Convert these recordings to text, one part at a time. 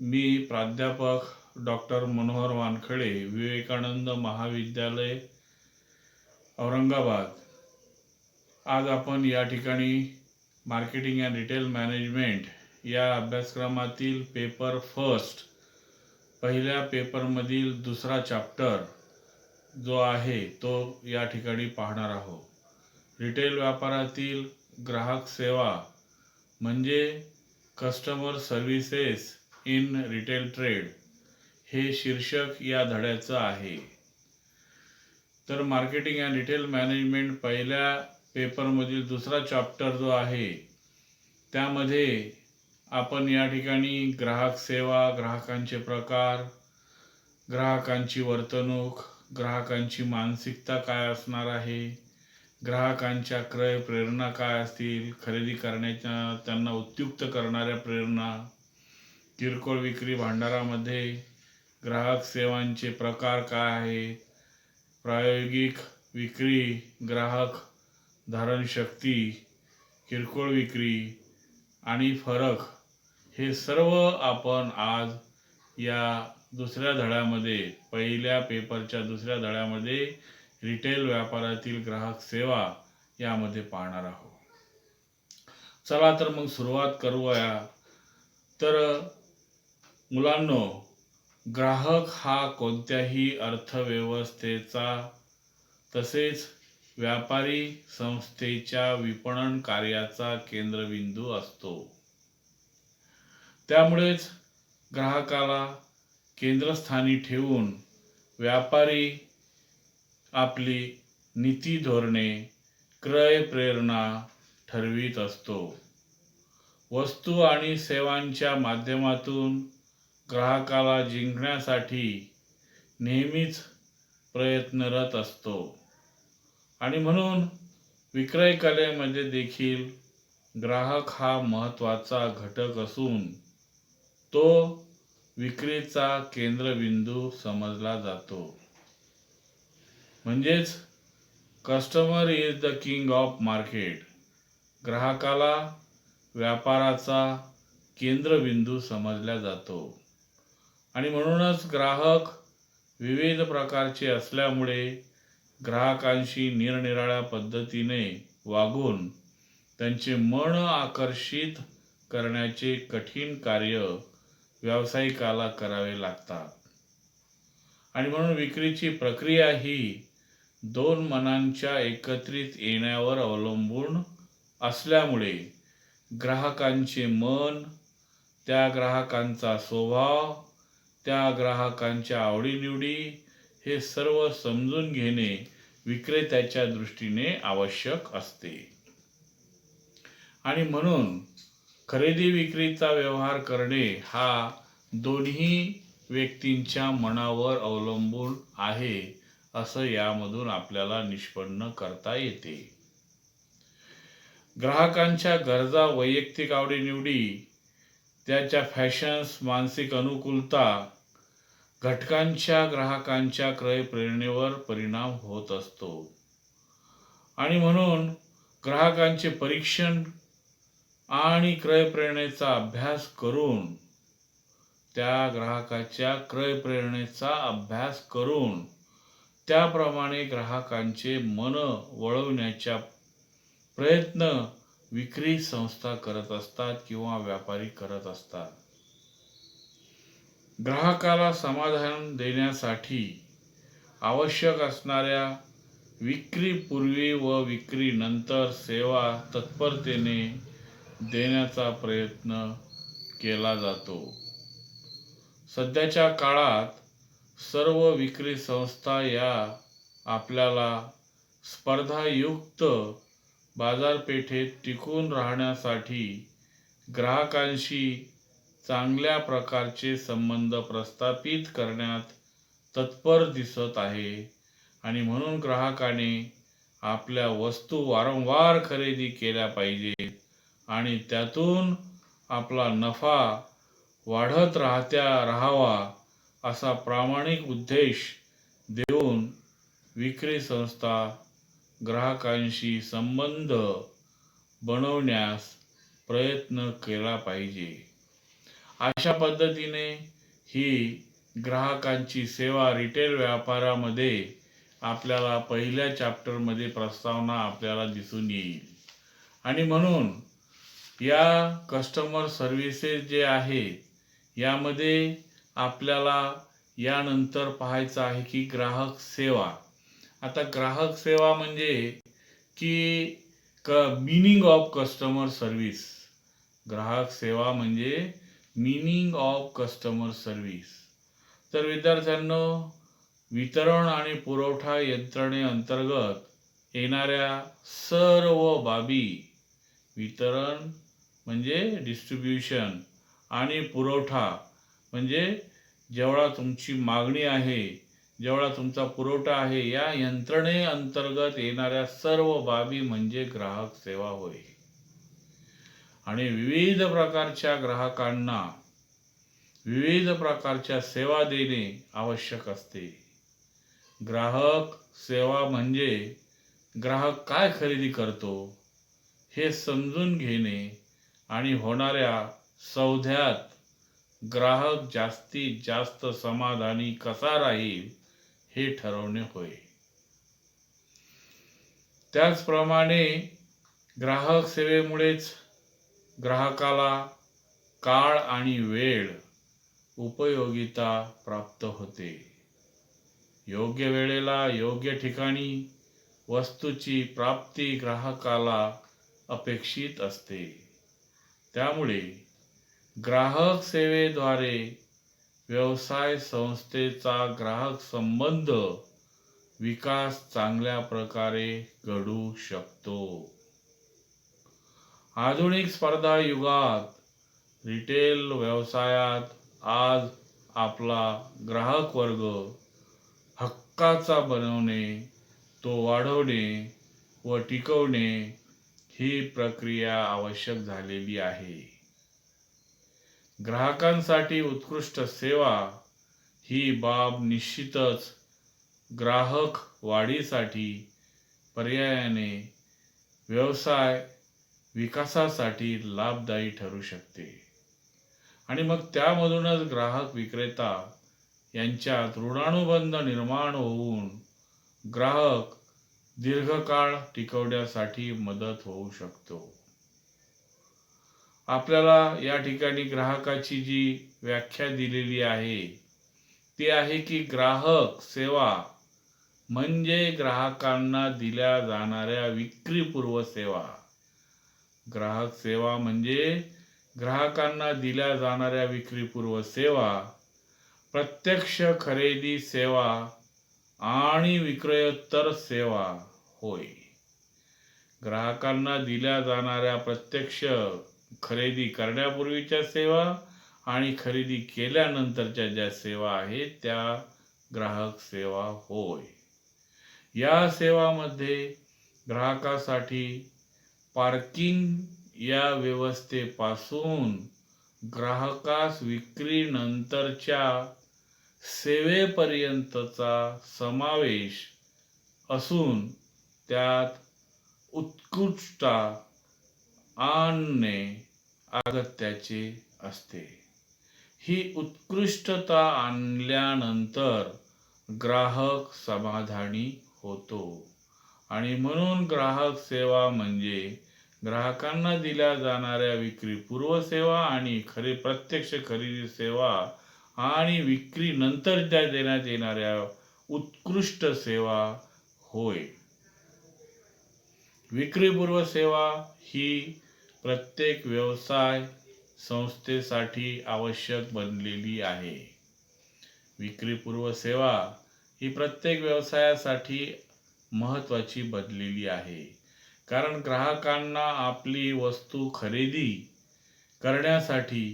मी प्राध्यापक डॉक्टर मनोहर वानखडे, विवेकानंद महाविद्यालय, औरंगाबाद. आज आपण या ठिकाणी मार्केटिंग अँड रिटेल मॅनेजमेंट या अभ्यासक्रमातील पेपर फर्स्ट पहिल्या पेपरमधील दुसरा चॅप्टर जो आहे तो या ठिकाणी पाहणार आहोत. रिटेल व्यापारातील ग्राहक सेवा म्हणजे customer services in retail trade हे शीर्षक या धड्याचं आहे. तर मार्केटिंग अँड रिटेल मॅनेजमेंट पहिल्या पेपरमधील दुसरा चॅप्टर जो आहे त्यामध्ये आपण या ठिकाणी ग्राहक सेवा, ग्राहकांचे प्रकार, ग्राहकांची वर्तणूक, ग्राहकांची मानसिकता काय असणार आहे, ग्राहकांच्या क्रय प्रेरणा काय असतील, खरेदी करण्याच्या त्यांना उद्युक्त करणाऱ्या प्रेरणा, किरकोळ विक्री भांडारामध्ये ग्राहक सेवांचे प्रकार काय आहेत, प्रायोगिक विक्री, ग्राहक धारणशक्ती, किरकोळ विक्री आणि फरक हे सर्व आपण आज या दुसऱ्या धड्यामध्ये, पहिल्या पेपरच्या दुसऱ्या धड्यामध्ये रिटेल व्यापारातील ग्राहक सेवा यामध्ये पाहणार आहोत. चला तर मग सुरुवात करूया. तर मुलांनो, ग्राहक हा कोणत्याही अर्थव्यवस्थेचा तसेच व्यापारी संस्थेच्या विपणन कार्याचा केंद्रबिंदू असतो. त्यामुळेच ग्राहकाला केंद्रस्थानी ठेवून व्यापारी आपली नीती धोरणे, क्रय प्रेरणा ठरवित असतो. वस्तू आणि सेवांच्या माध्यमातून ग्राहकाला जिंकण्यासाठी नेहमीच प्रयत्नरत असतो आणि म्हणून विक्रय कलेमध्ये देखील ग्राहक हा महत्त्वाचा घटक असून तो विक्रीचा केंद्रबिंदू समजला जातो. म्हणजेच customer is the king of market. ग्राहकाला व्यापाराचा केंद्रबिंदू समजला जातो आणि म्हणूनच ग्राहक विविध प्रकारचे असल्यामुळे ग्राहकांशी निरनिराळ्या पद्धतीने वागून त्यांचे मन आकर्षित करण्याचे कठीण कार्य व्यावसायिकाला करावे लागतात. आणि म्हणून विक्रीची प्रक्रिया ही दोन मनांच्या एकत्रित येण्यावर अवलंबून असल्यामुळे ग्राहकांचे मन, त्या ग्राहकांचा स्वभाव, त्या ग्राहकांच्या आवडीनिवडी हे सर्व समजून घेणे विक्रेत्याच्या दृष्टीने आवश्यक असते. आणि म्हणून खरेदी विक्रीचा व्यवहार करणे हा दोन्ही व्यक्तींच्या मनावर अवलंबून आहे असं यामधून आपल्याला निष्पन्न करता येते. ग्राहकांच्या गरजा, वैयक्तिक आवडीनिवडी, त्याच्या फॅशन्स, मानसिक अनुकूलता घटकांच्या ग्राहकांच्या क्रय प्रेरणेवर परिणाम होत असतो. आणि म्हणून ग्राहकांचे परीक्षण आणि क्रय प्रेरणेचा अभ्यास करून, त्या ग्राहकाच्या क्रय प्रेरणेचा अभ्यास करून त्याप्रमाणे ग्राहकांचे मन वळवण्याच्या प्रयत्न विक्री संस्था करत असतात किंवा व्यापारी करत असतात. ग्राहकाला समाधान देण्यासाठी आवश्यक असणाऱ्या विक्रीपूर्वी व विक्रीनंतर सेवा तत्परतेने देण्याचा प्रयत्न केला जातो. सध्याच्या काळात सर्व विक्री संस्था या आपल्याला स्पर्धायुक्त बाजारपेठेत टिकून राहण्यासाठी ग्राहकांशी चांगल्या प्रकारचे संबंध प्रस्थापित करण्यात तत्पर दिसत आहे. आणि म्हणून ग्राहकाने आपल्या वस्तू वारंवार खरेदी केल्या पाहिजेत आणि त्यातून आपला नफा वाढत राहावा असा प्रामाणिक उद्देश देऊन विक्री संस्था ग्राहकांशी संबंध बनवण्यास प्रयत्न केला पाहिजे. अशा पद्धतीने ही ग्राहकांची सेवा रिटेल व्यापारामध्ये आपल्याला पहिल्या चॅप्टरमध्ये प्रस्तावना आपल्याला दिसून येईल. आणि म्हणून या कस्टमर सर्व्हिसेस जे आहेत यामध्ये आपल्याला यानंतर पाहायचं आहे की ग्राहक सेवा. आता ग्राहक सेवा म्हणजे की मीनिंग ऑफ कस्टमर सर्व्हिस. ग्राहक सेवा म्हणजे मीनिंग ऑफ कस्टमर सर्व्हिस. तर विद्यार्थ्यांनो, वितरण आणि पुरवठा यंत्रणेअंतर्गत येणाऱ्या सर्व बाबी, वितरण म्हणजे डिस्ट्रीब्युशन आणि पुरवठा म्हणजे जेवढा तुमची मागणी आहे, जेवढा तुमचा पुरवठा आहे, या यंत्रणेअंतर्गत येणाऱ्या सर्व बाबी म्हणजे ग्राहक सेवा होय. आणि विविध प्रकारच्या ग्राहकांना विविध प्रकारच्या सेवा देणे आवश्यक असते. ग्राहक सेवा म्हणजे ग्राहक काय खरेदी करतो हे समजून घेणे आणि होणाऱ्या सौद्यात ग्राहक जास्तीत जास्त समाधानी कसा राहील हे ठरवणे होय. त्याचप्रमाणे ग्राहक सेवेमुळेच ग्राहकाला काळ आणि वेळ उपयोगिता प्राप्त होते. योग्य वेळेला योग्य ठिकाणी वस्तूची प्राप्ती ग्राहकाला अपेक्षित असते. त्यामुळे ग्राहक सेवेद्वारे व्यवसाय संस्थेचा ग्राहक संबंध विकास चांगल्या प्रकारे घडू शकतो. आधुनिक स्पर्धा युगात रिटेल व्यवसायात आज आपला ग्राहक वर्ग हक्काचा बनवणे, तो वाढवणे व टिकवणे ही प्रक्रिया आवश्यक झालेली आहे. ग्राहकांसाठी उत्कृष्ट सेवा ही बाब निश्चितच ग्राहक वाढीसाठी पर्यायाने व्यवसाय विकासासाठी लाभदायी ठरू शकते. आणि मग त्यामधूनच ग्राहक विक्रेता यांच्यात ऋणानुबंध निर्माण होऊन ग्राहक दीर्घकाळ टिकवण्यासाठी मदत होऊ शकतो. आपल्याला या ठिकाणी ग्राहकाची जी व्याख्या दिलेली आहे ती आहे की ग्राहक सेवा म्हणजे ग्राहकांना दिल्या जाणाऱ्या विक्रीपूर्व सेवा. ग्राहक सेवा म्हणजे ग्राहकांना दिल्या जाणाऱ्या विक्रीपूर्व सेवा, प्रत्यक्ष खरेदी सेवा आणि विक्रोत्तर सेवा होय. ग्राहकांना दिल्या जाणाऱ्या प्रत्यक्ष खरेदी करण्यापूर्वीच्या सेवा आणि खरेदी केल्यानंतरच्या ज्या सेवा आहेत त्या ग्राहक सेवा होय. या सेवामध्ये ग्राहकासाठी पार्किंग या व्यवस्थेपासून ग्राहकास विक्रीनंतरच्या सेवेपर्यंतचा समावेश असून त्यात उत्कृष्टता आणणे अगत्याचे असते. ही उत्कृष्टता आणल्यानंतर ग्राहक समाधानी होतो. आणि म्हणून ग्राहक सेवा म्हणजे ग्राहकांना दिल्या जाणाऱ्या विक्रीपूर्व सेवा आणि प्रत्यक्ष खरेदी सेवा आणि विक्रीनंतर त्या देण्यात येणाऱ्या उत्कृष्ट सेवा होय. विक्रीपूर्व सेवा ही प्रत्येक व्यवसाय संस्थेसाठी आवश्यक बनलेली आहे. विक्रीपूर्व सेवा ही प्रत्येक व्यवसायासाठी महत्त्वाची बनलेली आहे. कारण ग्राहकांना आपली वस्तू खरेदी करण्यासाठी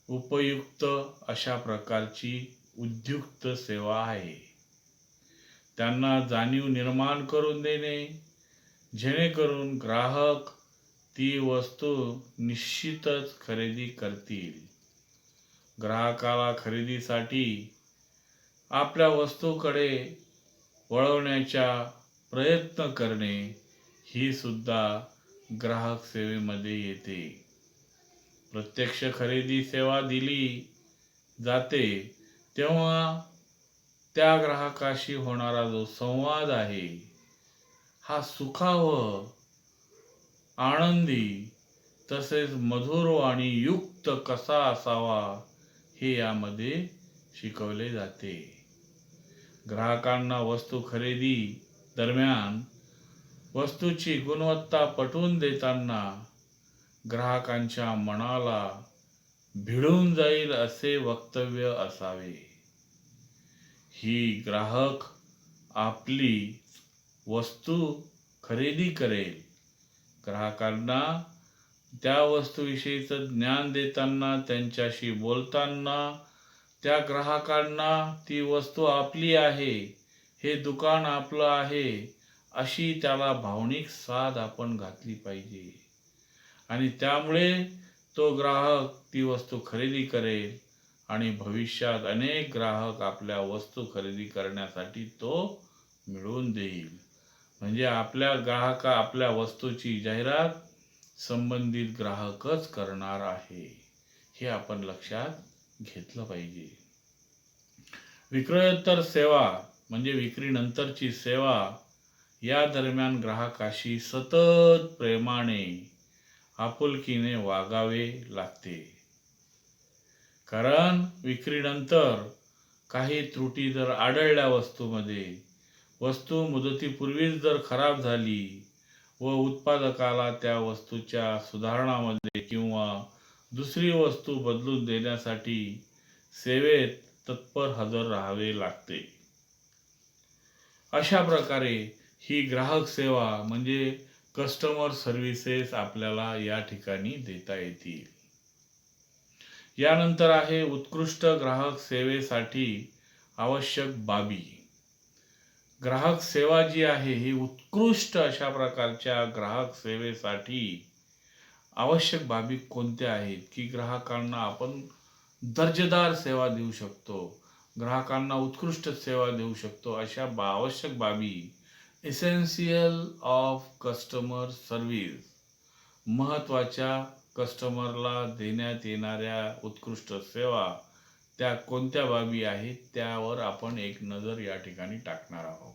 उपयुक्त अशा प्रकारची उद्युक्त सेवा आहे. त्यांना जाणीव निर्माण करून देणे जेणेकरून ग्राहक ती वस्तू निश्चितच खरेदी करतील. ग्राहकाला खरेदीसाठी आपल्या वस्तूकडे वळवण्याचा प्रयत्न करणे ही सुद्धा ग्राहक सेवेमध्ये येते. प्रत्यक्ष खरेदी सेवा दिली जाते तेव्हा त्या ग्राहकाशी होणारा जो संवाद आहे हा सुखावह, आनंदी तसेच मधुर आणि युक्त कसा असावा हे यामध्ये शिकवले जाते. ग्राहकांना वस्तू खरेदी दरम्यान वस्तूची गुणवत्ता पटवून देताना ग्राहकांच्या मनाला भिडून जाईल असे वक्तव्य असावे. ही ग्राहक आपली वस्तू खरेदी करेल. ग्राहकांना त्या वस्तूविषयीचं ज्ञान देताना, त्यांच्याशी बोलताना त्या ग्राहकांना ती वस्तू आपली आहे, हे दुकान आपलं आहे, अशी त्याला भावनिक साथ आपण घातली पाहिजे. आणि त्यामुळे तो ग्राहक ती वस्तू खरेदी करेल आणि भविष्यात अनेक ग्राहक आपल्या वस्तू खरेदी करण्यासाठी तो मिळवून देईल. म्हणजे आपल्या वस्तूची जाहिरात संबंधित ग्राहकच करणार आहे, हे आपण लक्षात घेतलं पाहिजे. विक्रोत्तर सेवा म्हणजे विक्रीनंतरची सेवा या दरम्यान ग्राहकाशी सतत प्रेमाने, आपुलकीने वागावे लागते. कारण विक्रीनंतर काही त्रुटी जर आढळल्या वस्तूमध्ये, वस्तू मुदतीपूर्वीच जर खराब झाली व उत्पादकाला त्या वस्तूच्या सुधारणामध्ये किंवा दुसरी वस्तू बदलून देण्यासाठी सेवेत तत्पर हजर राहावे लागते. अशा प्रकारे ही ग्राहक सेवा म्हणजे कस्टमर सर्व्हिसेस आपल्याला या ठिकाणी देता येतील. यानंतर आहे उत्कृष्ट ग्राहक सेवेसाठी आवश्यक बाबी. ग्राहक सेवा जी आहे ही उत्कृष्ट अशा प्रकारच्या ग्राहक सेवेसाठी आवश्यक बाबी कोणत्या आहेत की ग्राहकांना आपण दर्जेदार सेवा देऊ शकतो, ग्राहकांना उत्कृष्ट सेवा देऊ शकतो, अशा आवश्यक बाबी एसेन्शियल ऑफ कस्टमर सर्व्हिस, महत्त्वाच्या कस्टमरला देण्यात येणाऱ्या उत्कृष्ट सेवा त्या कोणत्या बाबी आहेत त्यावर आपण एक नजर या ठिकाणी टाकणार आहोत.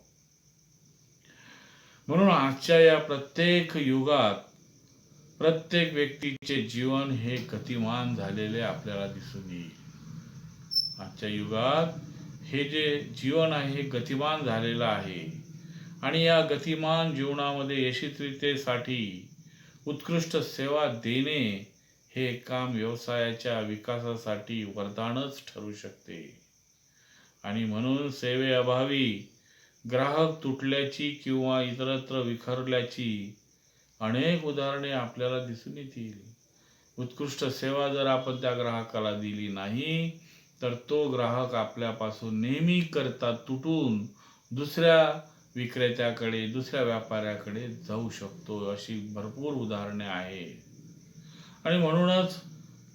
म्हणून आजच्या या प्रत्येक युगात प्रत्येक व्यक्तीचे जीवन हे गतिमान झालेले आपल्याला दिसून येईल. आजच्या युगात हे जे जीवन आहे हे गतिमान झालेलं आहे आणि या गतिमान जीवनामध्ये यशस्वीतेसाठी उत्कृष्ट सेवा देणे हे काम व्यवसायाच्या विकासासाठी वरदानच ठरू शकते. आणि म्हणून सेवेअभावी ग्राहक तुटल्याची किंवा इतरत्र विखरल्याची अनेक उदाहरणे आपल्याला दिसून येतील. उत्कृष्ट सेवा जर आपण त्या ग्राहकाला दिली नाही तर तो ग्राहक आपल्यापासून नेहमी करता तुटून दुसऱ्या विक्रेत्याकडे, दुसऱ्या व्यापाऱ्याकडे जाऊ शकतो. अशी भरपूर उदाहरणे आहेत. आणि म्हणूनच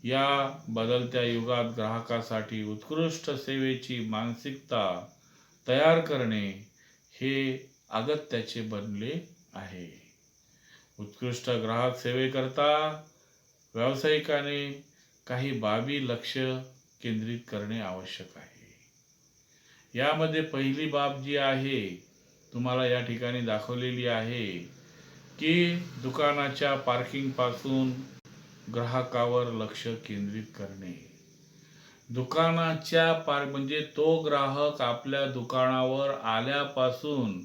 या बदलत्या युगात ग्राहकासाठी उत्कृष्ट सेवेची मानसिकता तयार करणे हे अगत्याचे बनले आहे. उत्कृष्ट ग्राहक सेवेकरता व्यावसायिकाने काही बाबी लक्ष केंद्रित करणे आवश्यक आहे. यामध्ये पहिली बाब जी आहे तुम्हाला या ठिकाणी दाखवलेली आहे की दुकानाच्या पार्किंगपासून ग्राहकावर लक्ष केंद्रित करणे. दुकानाच्या म्हणजे तो ग्राहक आपल्या दुकानावर आल्यापासून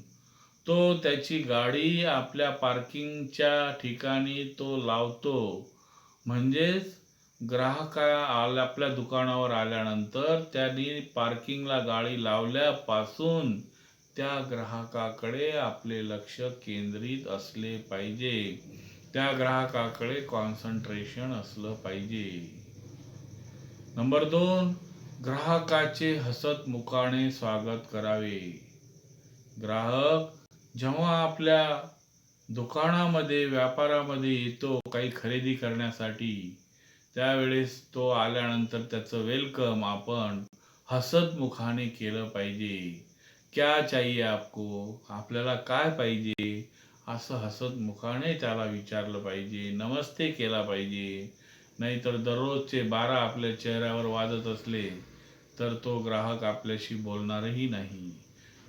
तो त्याची गाडी आपल्या पार्किंगच्या ठिकाणी तो लावतो. म्हणजेच आपल्या दुकानावर आल्यानंतर त्यांनी पार्किंगला गाडी लावल्यापासून त्या ग्राहकाकडे आपले लक्ष केंद्रित असले पाहिजे. त्या ग्राहकाकडे कॉन्सन्ट्रेशन असलं पाहिजे. नंबर 2, ग्राहकाचे हसतमुखाने स्वागत करावे. ग्राहक जेव्हा आपल्या दुकानामध्ये, व्यापारामध्ये येतो काही खरेदी करण्यासाठी, त्यावेळेस तो आल्यानंतर त्याचं वेलकम आपण हसतमुखाने केलं पाहिजे. क्या चाहिए आपको? आपल्याला काय पाहिजे? असं हसतमुखाने त्याला विचारलं पाहिजे, नमस्ते केला पाहिजे. नाहीतर दररोजचे 12 आपल्या चेहऱ्यावर वाजत असले तर तो ग्राहक आपल्याशी बोलणारही नाही.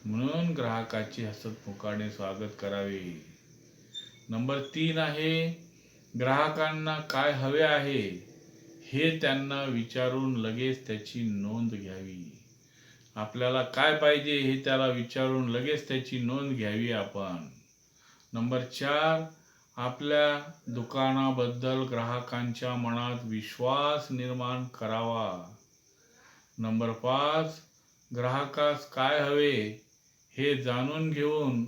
म्हणून ग्राहकाचे हसतमुखाने स्वागत करावे. नंबर 3 आहे, ग्राहकांना काय हवे आहे हे त्यांना विचारून लगेच त्याची नोंद घ्यावी. आपल्याला काय पाहिजे हे त्याला विचारून लगेच त्याची नोंद घ्यावी आपण. नंबर 4, आपल्या दुकानाबद्दल ग्राहकांच्या मनात विश्वास निर्माण करावा. नंबर 5, ग्राहकास काय हवे हे जाणून घेऊन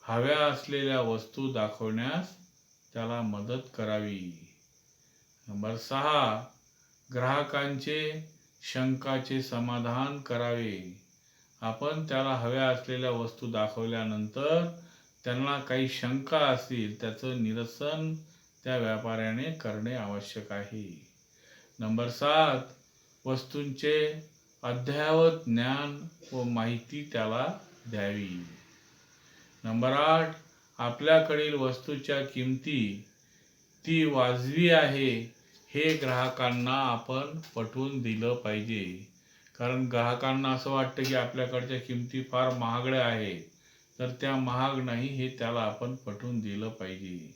हव्या असलेल्या वस्तू दाखवण्यास त्याला मदत करावी. नंबर 6, ग्राहकांचे शंकाचे समाधान करावे. आपण त्याला हव्या असलेल्या वस्तू दाखवल्यानंतर त्यांना काही शंका असतील त्याचं निरसन त्या व्यापाऱ्याने करणे आवश्यक आहे. नंबर 7, वस्तूंचे अद्ययावत ज्ञान व माहिती त्याला द्यावी. नंबर 8, आपल्याकडील वस्तूच्या किमती ती वाजवी आहे हे ग्राहकांना आपण पटवून दिलं पाहिजे. कारण ग्राहकांना असं वाटतं की आपल्याकडच्या किमती फार महागड्या आहेत, तर त्या महाग नाही हे त्याला आपण पटवून दिलं पाहिजे.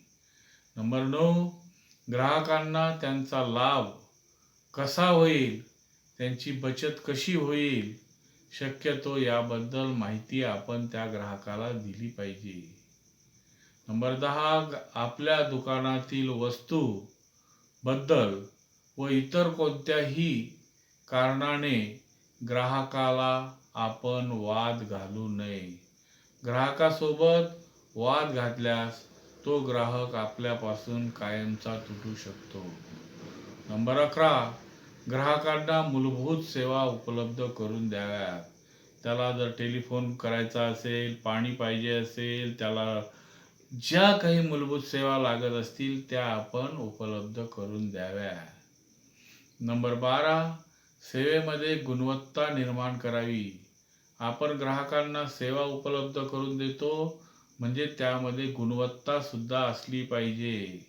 नंबर 9, ग्राहकांना त्यांचा लाभ कसा होईल, त्यांची बचत कशी होईल, शक्यतो याबद्दल माहिती आपण त्या ग्राहकाला दिली पाहिजे. नंबर 10, आपल्या दुकानातील वस्तू बद्दल व इतर कोणत्याही कारणाने ग्राहकाला आपण वाद घालू नये. ग्राहकासोबत वाद घातल्यास तो ग्राहक आपल्यापासून कायमचा तुटू शकतो. नंबर 11, ग्राहकांना मूलभूत सेवा उपलब्ध करून द्याव्यात. त्याला जर टेलिफोन करायचा असेल, पाणी पाहिजे असेल, त्याला ज्या काही मूलभूत सेवा लागत असतील त्या आपण उपलब्ध करून द्याव्या. नंबर 12, सेवेमध्ये गुणवत्ता निर्माण करावी. आपण ग्राहकांना सेवा उपलब्ध करून देतो म्हणजे त्यामध्ये गुणवत्ता सुद्धा असली पाहिजे.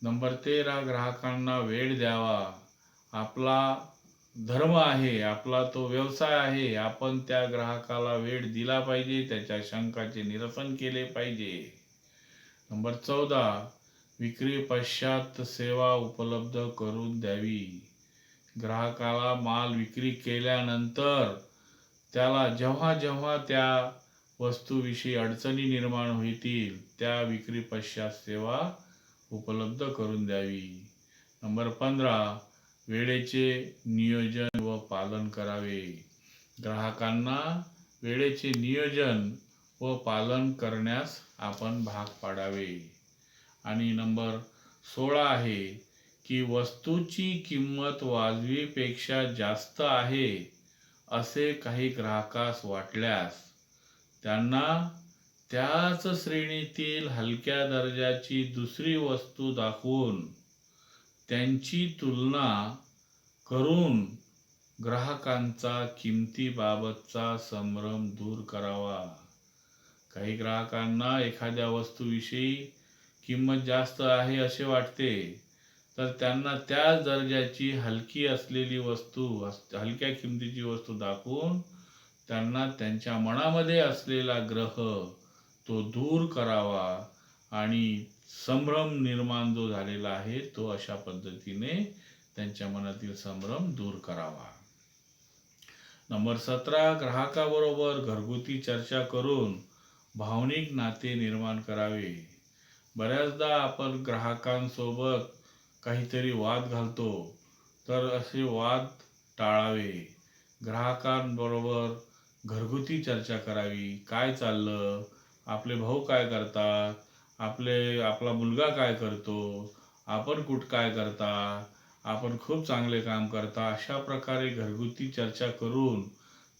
नंबर 13, ग्राहकांना वेळ द्यावा. आपला धर्म आहे, आपला तो व्यवसाय आहे. आपण त्या ग्राहकाला वेळ दिला पाहिजे, त्याच्या शंकाचे निरसन केले पाहिजे. नंबर 14, विक्री पश्चात सेवा उपलब्ध करून द्यावी. ग्राहकाला माल विक्री केल्यानंतर त्याला जेव्हा जेव्हा त्या वस्तूविषयी अडचणी निर्माण होतील त्या विक्री पश्चात सेवा उपलब्ध करून द्यावी. नंबर 15, वेळेचे नियोजन व पालन करावे. ग्राहकांना वेळेचे नियोजन व पालन करण्यास आपण भाग पाडावे. आणि नंबर 16 आहे की वस्तूची किंमत वाजवीपेक्षा जास्त आहे असे काही ग्राहकास वाटल्यास त्यांना त्याच श्रेणीतील हलक्या दर्जाची दुसरी वस्तू दाखवून त्यांची तुलना करून ग्राहकांचा किमतीबाबतचा संभ्रम दूर करावा. काही ग्राहकांना एखाद्या वस्तूविषयी किंमत जास्त आहे असे वाटते, तर त्यांना त्याच दर्जाची हलकी असलेली वस्तू, हलक्या किमतीची वस्तू दाखवून त्यांना त्यांच्या मनामध्ये असलेला ग्रह तो दूर करावा आणि संभ्रम निर्माण जो झालेला आहे तो अशा पद्धतीने त्यांच्या मनातील संभ्रम दूर करावा. नंबर 17, ग्राहकाबरोबर घरगुती चर्चा करून भावनिक नाते निर्माण करावे. बऱ्याचदा आपण ग्राहकांसोबत काहीतरी वाद घालतो, तर असे वाद टाळावे. ग्राहकांबरोबर घरगुती चर्चा करावी. काय चाललं, आपले भाऊ काय करतात, आपला मुलगा काय करतो, आपण काय करता, आपण खूप चांगले काम करता, अशा प्रकारे घरगुती चर्चा करून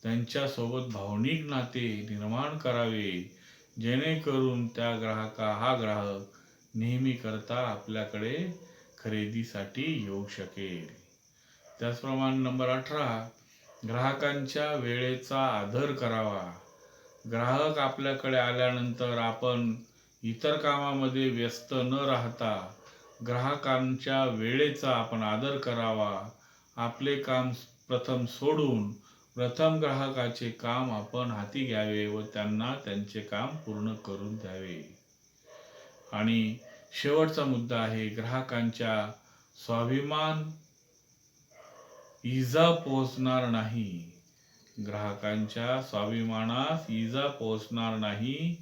त्यांच्यासोबत भावनिक नाते निर्माण करावे, जेणेकरून हा ग्राहक नेहमी करता आपल्याकडे खरेदीसाठी येऊ शकेल. त्याचप्रमाणे नंबर 18, ग्राहकांच्या वेळेचा आदर करावा. ग्राहक आपल्याकडे आल्यानंतर आपण इतर कामामध्ये व्यस्त न राहता ग्राहकांच्या वेळेचा आपण आदर करावा. आपले काम प्रथम सोडून प्रथम ग्राहकाचे काम आपण हाती घ्यावे व त्यांना त्यांचे काम पूर्ण करून द्यावे. आणि शेवटचा मुद्दा आहे, ग्राहकांच्या स्वाभिमान इजा पोहोचणार नाही. ग्राहकांच्या स्वाभिमानास इजा पोहोचणार नाही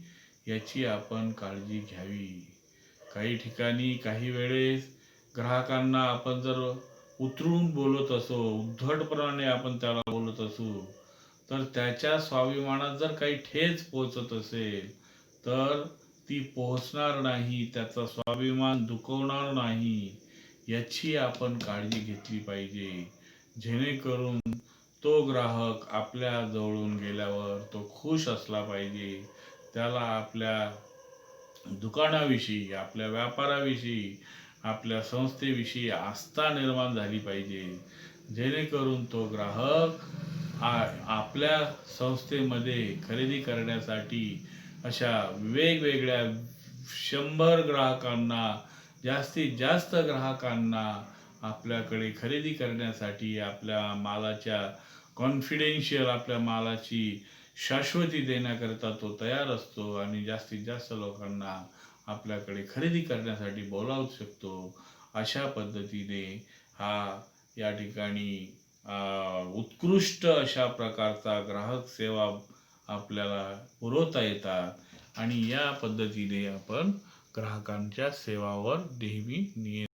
याची आपण काळजी घ्यावी. काही ठिकाणी काही वेळेस ग्राहकांना आपण जर उतरून बोलत असो, उद्धटपणाने आपण त्याला बोलत असू, तर त्याच्या स्वाभिमानात जर काही ठेच पोहोचत असेल तर ती पोहोचणार नाही, त्याचा स्वाभिमान दुखवणार नाही याची आपण काळजी घेतली पाहिजे. जेणेकरून तो ग्राहक आपल्या जवळून गेल्यावर तो खुश असला पाहिजे. त्याला आपल्या दुकानाविषयी, आपल्या व्यापाराविषयी, आपल्या संस्थेविषयी आस्था निर्माण झाली पाहिजे. जेणेकरून तो ग्राहक आपल्या संस्थेमध्ये खरेदी करण्यासाठी अशा वेगवेगळ्या 100 ग्राहकांना, जास्तीत जास्त ग्राहकांना आपल्याकडे खरेदी करण्यासाठी आपल्या मालाच्या कॉन्फिडेन्शियल आपल्या मालाची शाश्वती देण्याकरता तो तयार असतो आणि जास्तीत जास्त लोकांना आपल्याकडे खरेदी करण्यासाठी बोलावू शकतो. अशा पद्धतीने या ठिकाणी उत्कृष्ट अशा प्रकारचा ग्राहक सेवा आपल्याला पुरवता येतात आणि या पद्धतीने आपण ग्राहकांच्या सेवावर नेहमी